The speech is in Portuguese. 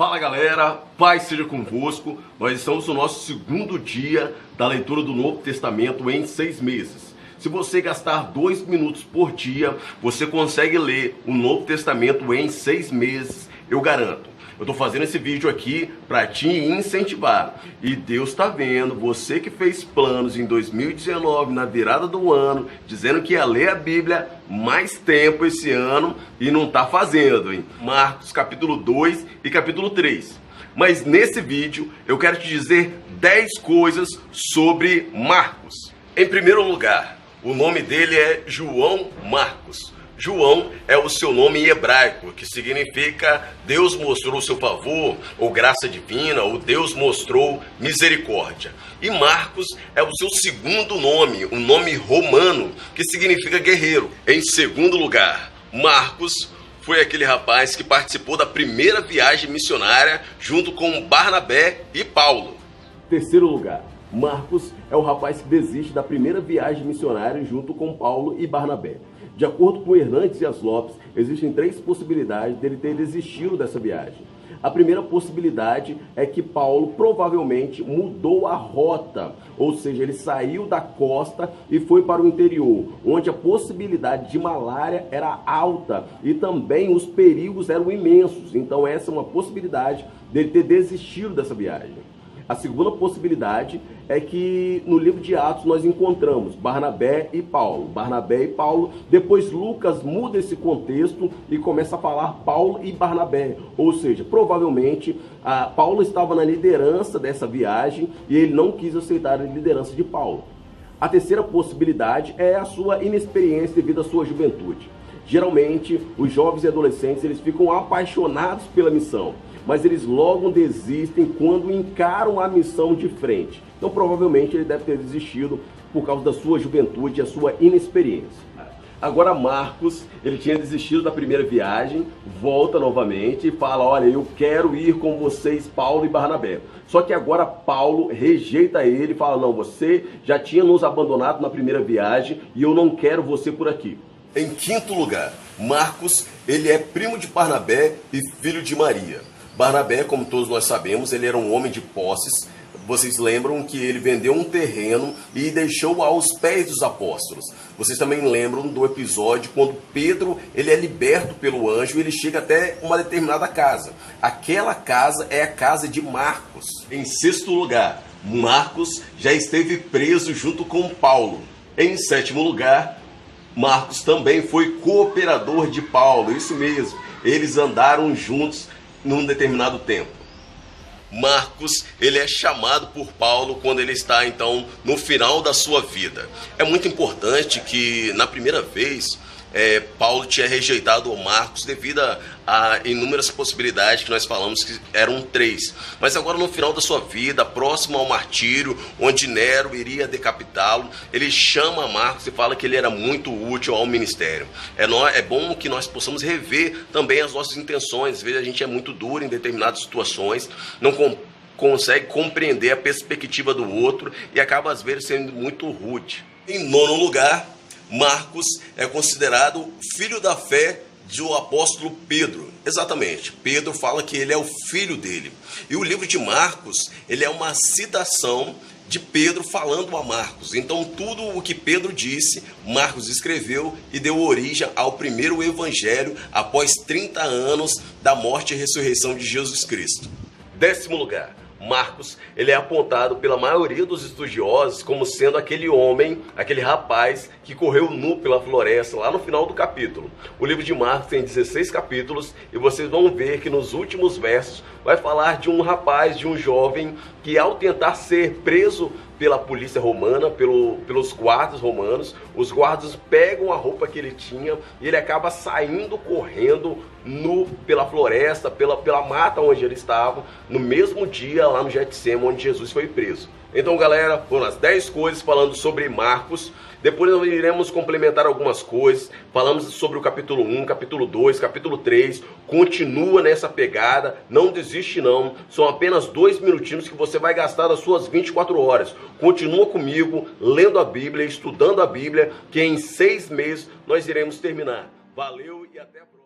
Fala galera, paz seja convosco. Nós estamos no nosso segundo dia da leitura do Novo Testamento em 6 meses. Se você gastar 2 minutos por dia, você consegue ler o Novo Testamento em 6 meses, eu garanto. Eu estou fazendo esse vídeo aqui para te incentivar. E Deus está vendo, você que fez planos em 2019, na virada do ano, dizendo que ia ler a Bíblia mais tempo esse ano e não está fazendo, hein? Marcos capítulo 2 e capítulo 3. Mas nesse vídeo eu quero te dizer 10 coisas sobre Marcos. Em primeiro lugar, o nome dele é João Marcos. João é o seu nome em hebraico, que significa Deus mostrou o seu favor, ou graça divina, ou Deus mostrou misericórdia. E Marcos é o seu segundo nome, um nome romano, que significa guerreiro. Em segundo lugar, Marcos foi aquele rapaz que participou da primeira viagem missionária junto com Barnabé e Paulo. Terceiro lugar, Marcos é o rapaz que desiste da primeira viagem missionária junto com Paulo e Barnabé. De acordo com Hernandes Dias Lopes, existem 3 possibilidades dele ter desistido dessa viagem. A primeira possibilidade é que Paulo provavelmente mudou a rota, ou seja, ele saiu da costa e foi para o interior, onde a possibilidade de malária era alta e também os perigos eram imensos. Então essa é uma possibilidade dele ter desistido dessa viagem. A segunda possibilidade é que no livro de Atos nós encontramos Barnabé e Paulo. Barnabé e Paulo, depois Lucas muda esse contexto e começa a falar Paulo e Barnabé. Ou seja, provavelmente Paulo estava na liderança dessa viagem e ele não quis aceitar a liderança de Paulo. A terceira possibilidade é a sua inexperiência devido à sua juventude. Geralmente, os jovens e adolescentes eles ficam apaixonados pela missão, mas eles logo desistem quando encaram a missão de frente. Então, provavelmente, ele deve ter desistido por causa da sua juventude e a sua inexperiência. Agora, Marcos, ele tinha desistido da primeira viagem, volta novamente e fala, olha, eu quero ir com vocês, Paulo e Barnabé. Só que agora Paulo rejeita ele e fala, não, você já tinha nos abandonado na primeira viagem e eu não quero você por aqui. Em quinto lugar, Marcos, ele é primo de Barnabé e filho de Maria. Barnabé, como todos nós sabemos, ele era um homem de posses. Vocês lembram que ele vendeu um terreno e deixou aos pés dos apóstolos. Vocês também lembram do episódio quando Pedro ele é liberto pelo anjo e ele chega até uma determinada casa. Aquela casa é a casa de Marcos. Em sexto lugar, Marcos já esteve preso junto com Paulo. Em sétimo lugar, Marcos também foi cooperador de Paulo. Isso mesmo, eles andaram juntos num determinado tempo. Marcos, ele é chamado por Paulo quando ele está, então, no final da sua vida. É muito importante que, na primeira vez, Paulo tinha rejeitado o Marcos devido a inúmeras possibilidades que nós falamos que eram 3. Mas agora no final da sua vida, próximo ao martírio, onde Nero iria decapitá-lo, ele chama Marcos e fala que ele era muito útil ao ministério. É bom que nós possamos rever também as nossas intenções. Às vezes a gente é muito duro em determinadas situações, não consegue compreender a perspectiva do outro e acaba às vezes sendo muito rude. Em nono lugar, Marcos é considerado filho da fé do apóstolo Pedro. Exatamente, Pedro fala que ele é o filho dele. E o livro de Marcos, ele é uma citação de Pedro falando a Marcos. Então tudo o que Pedro disse, Marcos escreveu e deu origem ao primeiro evangelho após 30 anos da morte e ressurreição de Jesus Cristo. Décimo lugar, Marcos, ele é apontado pela maioria dos estudiosos como sendo aquele homem, aquele rapaz que correu nu pela floresta lá no final do capítulo. O livro de Marcos tem 16 capítulos e vocês vão ver que nos últimos versos vai falar de um rapaz, de um jovem que ao tentar ser preso pela polícia romana, pelos guardas romanos, os guardas pegam a roupa que ele tinha e ele acaba saindo correndo nu pela floresta, pela mata onde ele estava, no mesmo dia lá no Getsêmani, onde Jesus foi preso. Então, galera, foram as 10 coisas falando sobre Marcos. Depois nós iremos complementar algumas coisas. Falamos sobre o capítulo 1, capítulo 2, capítulo 3. Continua nessa pegada, não desiste não. São apenas 2 minutinhos que você vai gastar das suas 24 horas. Continua comigo, lendo a Bíblia, estudando a Bíblia, que em 6 meses nós iremos terminar. Valeu e até a próxima.